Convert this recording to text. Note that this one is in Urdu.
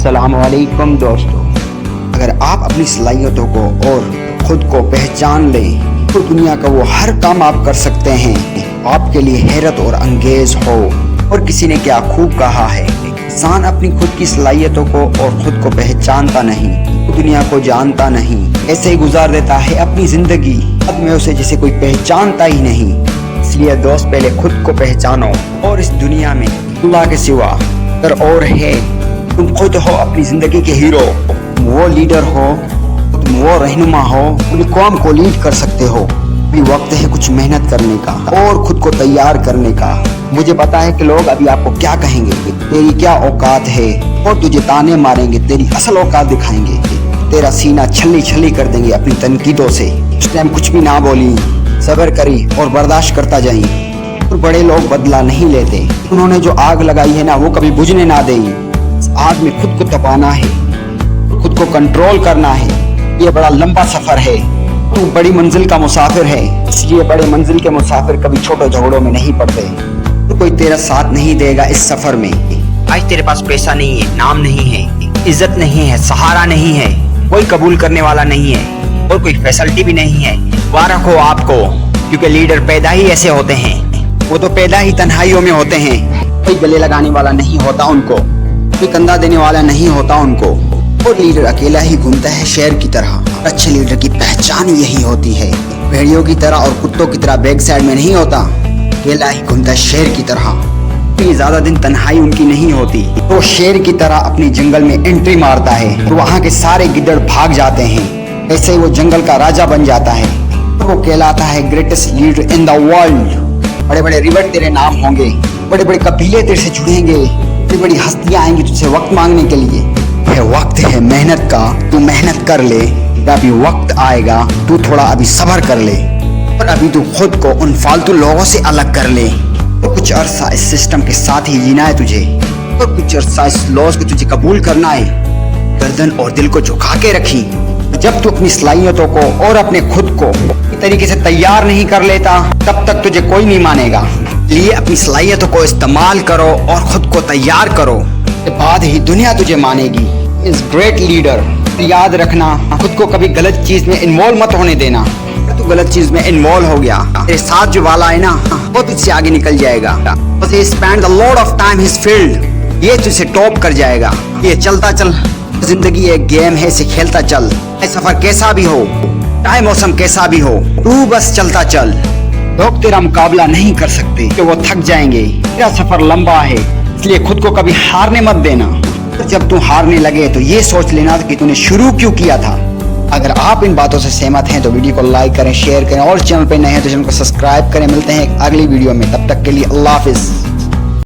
السلام علیکم دوستو، اگر آپ اپنی صلاحیتوں کو اور خود کو پہچان لیں تو دنیا کا وہ ہر کام آپ کر سکتے ہیں آپ کے لیے حیرت اور انگیز ہو۔ اور کسی نے کیا خوب کہا ہے، انسان اپنی خود کی صلاحیتوں کو اور خود کو پہچانتا نہیں تو دنیا کو جانتا نہیں، ایسے ہی گزار دیتا ہے اپنی زندگی، بعد میں اسے جسے کوئی پہچانتا ہی نہیں۔ اس لیے دوست، پہلے خود کو پہچانو، اور اس دنیا میں اللہ کے سوا اگر اور ہے، تم خود ہو اپنی زندگی کے ہیرو، تم وہ لیڈر ہو، تم وہ رہنما ہو، پوری قوم کو لیڈ کر سکتے ہو۔ ابھی وقت ہے کچھ محنت کرنے کا اور خود کو تیار کرنے کا۔ مجھے پتا ہے کہ لوگ ابھی آپ کو کیا کہیں گے، تیری کیا اوقات ہے، اور تجھے تانے ماریں گے، تیری اصل اوقات دکھائیں گے، تیرا سینہ چھلی چھلی کر دیں گے اپنی تنقیدوں سے۔ اس ٹائم کچھ بھی نہ بولی، صبر کری اور برداشت کرتا جائیں۔ اور بڑے لوگ بدلہ نہیں لیتے، انہوں نے جو آگ لگائی ہے نا وہ کبھی بجھنے نہ دیں۔ اس آگ میں خود کو تپانا ہے، خود کو کنٹرول کرنا ہے۔ یہ بڑا لمبا سفر ہے، تو بڑی منزل کا مسافر ہے، اس لیے بڑے منزل کے مسافر کبھی چھوٹے جھگڑوں میں نہیں پڑتے۔ تو کوئی تیرا ساتھ نہیں دے گا اس سفر میں۔ آج تیرے پاس پیسہ نہیں ہے، نام نہیں ہے، عزت نہیں ہے، سہارا نہیں ہے، کوئی قبول کرنے والا نہیں ہے، اور کوئی فیسلٹی بھی نہیں ہے۔ مبارک ہو آپ کو، کیونکہ لیڈر پیدا ہی ایسے ہوتے ہیں، وہ تو پیدا ہی تنہائیوں میں ہوتے ہیں۔ کوئی گلے لگانے والا نہیں ہوتا ان کو، کوئی کندھا دینے والا نہیں ہوتا ان کو، اور لیڈر اکیلا ہی گھومتا ہے شیر کی طرح۔ اچھے لیڈر کی پہچان یہی ہوتی ہے، بھیڑیوں کی طرح اور کتوں کی طرح بیک سائڈ میں نہیں ہوتا، اکیلا ہی گھومتا ہے شیر کی طرح۔ زیادہ دن تنہائی ان کی نہیں ہوتی، وہ شیر کی طرح اپنی جنگل میں انٹری مارتا ہے تو وہاں کے سارے گدڑ بھاگ جاتے ہیں، ایسے ہی وہ جنگل کا راجا بن جاتا ہے، وہ کہلاتا ہے greatest leader in the world. بڑے بڑے ریور تیرے نام ہوں گے، بڑے بڑے قبیلے تیرے سے جڑیں گے، بڑی بڑی ہستیاں آئیں گی تجھ سے وقت مانگنے کے لیے۔ یہ وقت ہے محنت کا، تو محنت کر لے، ابھی وقت آئے گا، تو تھوڑا ابھی صبر کر لے، اور ابھی تو خود کو ان فالتو لوگوں سے الگ کر لے۔ اور کچھ عرصہ اس سسٹم کے ساتھ ہی جینا ہے تجھے، اور کچھ عرصہ اس لاز کو تجھے قبول کرنا ہے۔ گردن اور دل کو جھکا کے رکھی، جب تو اپنی صلاحیتوں کو اور اپنے خود کو اس طریقے سے تیار نہیں کر لیتا تب تک تجھے کوئی نہیں مانے گا۔ لیے اپنی صلاحیتوں کو استعمال کرو اور خود کو تیار کرو، اس کے بعد ہی دنیا تجھے مانے گی۔ اس گریٹ لیڈر، یاد رکھنا خود کو کبھی غلط چیز میں انوالو مت ہونے دینا۔ تو غلط چیز میں انوالو ہو گیا، تیرے ساتھ جو والا ہے نا وہ تجھ سے آگے نکل جائے گا۔ بس he spent a lot of time his field، یہ تجھ سے ٹاپ کر جائے گا۔ یہ چلتا چل، زندگی ایک گیم ہے، اسے کھیلتا چل، سفر کیسا بھی ہو، چاہے موسم کیسا بھی ہو، تو بس چلتا چل۔ لوگ تیرا مقابلہ نہیں کر سکتے کہ وہ تھک جائیں گے، تیرا سفر لمبا ہے، اس لیے خود کو کبھی ہارنے مت دینا۔ جب تو ہارنے لگے تو یہ سوچ لینا کہ تو نے شروع کیوں کیا تھا۔ اگر آپ ان باتوں سے سہمت ہیں تو ویڈیو کو لائک کریں، شیئر کریں، اور چینل پہ نئے ہیں تو چینل کو سبسکرائب کریں۔ ملتے ہیں ایک اگلی ویڈیو میں، تب تک کے لیے اللہ حافظ۔